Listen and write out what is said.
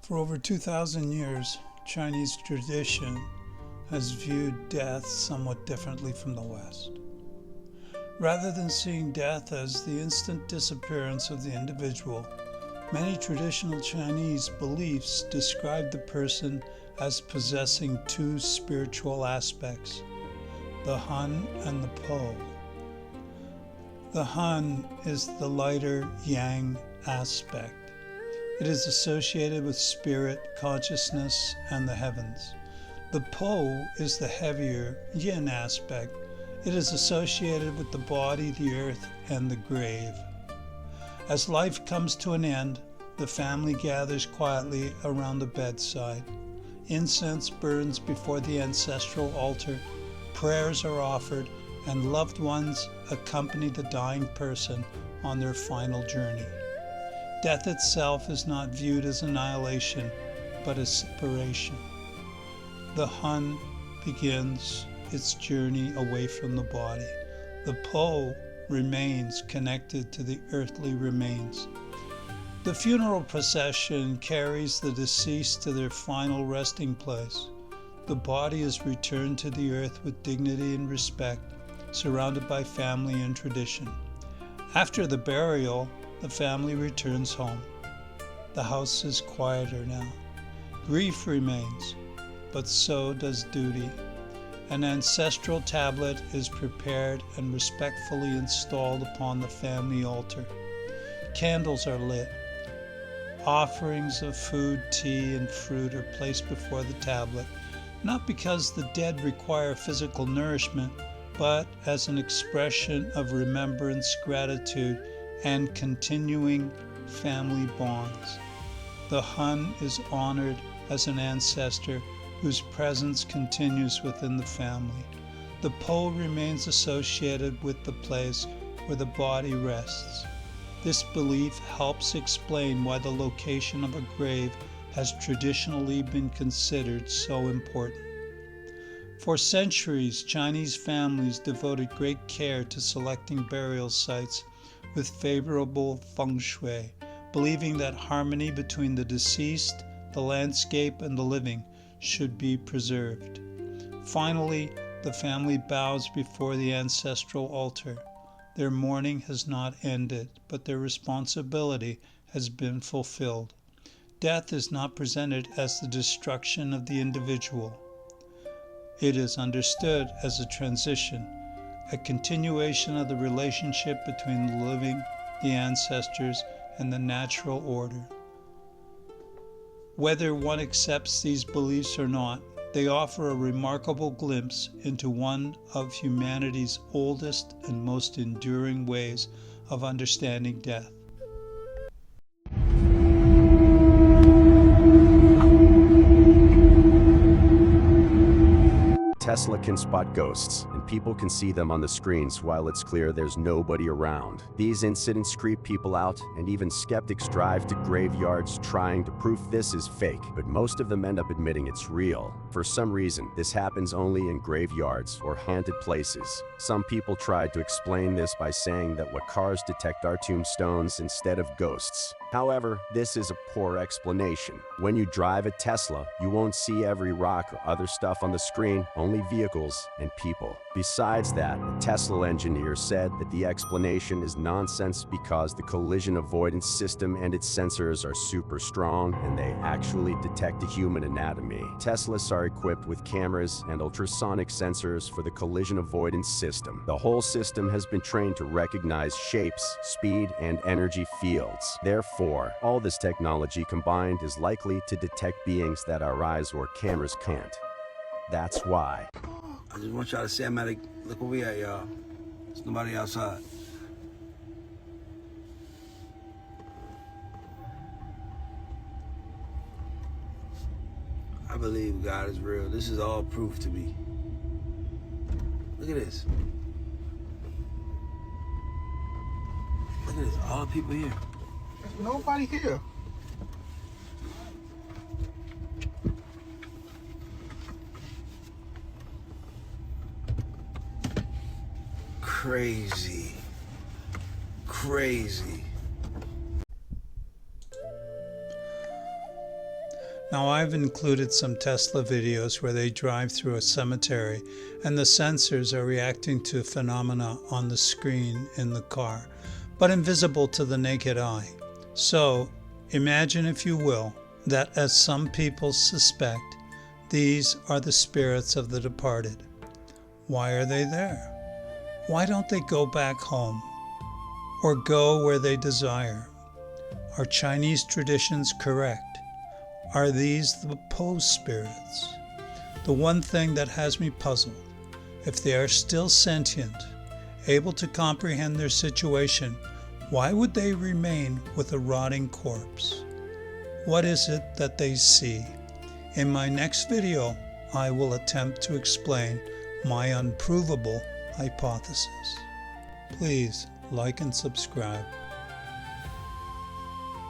For over 2,000 years, Chinese tradition has viewed death somewhat differently from the West. Rather than seeing death as the instant disappearance of the individual, many traditional Chinese beliefs describe the person as possessing two spiritual aspects, the Han and the Po. The Han is the lighter yang aspect. It is associated with spirit, consciousness, and the heavens. The Po is the heavier yin aspect. It is associated with the body, the earth, and the grave. As life comes to an end, the family gathers quietly around the bedside. Incense burns before the ancestral altar, prayers are offered, and loved ones accompany the dying person on their final journey. Death itself is not viewed as annihilation, but as separation. The Han begins its journey away from the body. The Po remains connected to the earthly remains. The funeral procession carries the deceased to their final resting place. The body is returned to the earth with dignity and respect, surrounded by family and tradition. After the burial, the family returns home. The house is quieter now. Grief remains, but so does duty. An ancestral tablet is prepared and respectfully installed upon the family altar. Candles are lit. Offerings of food, tea, and fruit are placed before the tablet, not because the dead require physical nourishment, but as an expression of remembrance, gratitude, and continuing family bonds. The Han is honored as an ancestor whose presence continues within the family. The Po remains associated with the place where the body rests. This belief helps explain why the location of a grave has traditionally been considered so important. For centuries, Chinese families devoted great care to selecting burial sites with favorable feng shui, believing that harmony between the deceased, the landscape, and the living should be preserved. Finally, the family bows before the ancestral altar. Their mourning has not ended, but their responsibility has been fulfilled. Death is not presented as the destruction of the individual. It is understood as a transition, a continuation of the relationship between the living, the ancestors, and the natural order. Whether one accepts these beliefs or not, they offer a remarkable glimpse into one of humanity's oldest and most enduring ways of understanding death. Tesla can spot ghosts, and people can see them on the screens while it's clear there's nobody around. These incidents creep people out, and even skeptics drive to graveyards trying to prove this is fake, but most of them end up admitting it's real. For some reason, this happens only in graveyards or haunted places. Some people tried to explain this by saying that what cars detect are tombstones instead of ghosts. However, this is a poor explanation. When you drive a Tesla, you won't see every rock or other stuff on the screen, only vehicles and people. Besides that, a Tesla engineer said that the explanation is nonsense because the collision avoidance system and its sensors are super strong and they actually detect the human anatomy. Teslas are equipped with cameras and ultrasonic sensors for the collision avoidance system. The whole system has been trained to recognize shapes, speed, and energy fields. Therefore, all this technology combined is likely to detect beings that our eyes or cameras can't. That's why. I just want y'all to see I'm at a, look where we at, y'all. There's nobody outside. I believe God is real. This is all proof to me. Look at this. Look at this, all the people here. There's nobody here. Crazy. Crazy. Now, I've included some Tesla videos where they drive through a cemetery and the sensors are reacting to phenomena on the screen in the car, but invisible to the naked eye. So, imagine, if you will, that, as some people suspect, these are the spirits of the departed. Why are they there? Why don't they go back home or go where they desire? Are Chinese traditions correct? Are these the post spirits? The one thing that has me puzzled, if they are still sentient, able to comprehend their situation, why would they remain with a rotting corpse? What is it that they see? In my next video, I will attempt to explain my unprovable hypothesis. Please like and subscribe.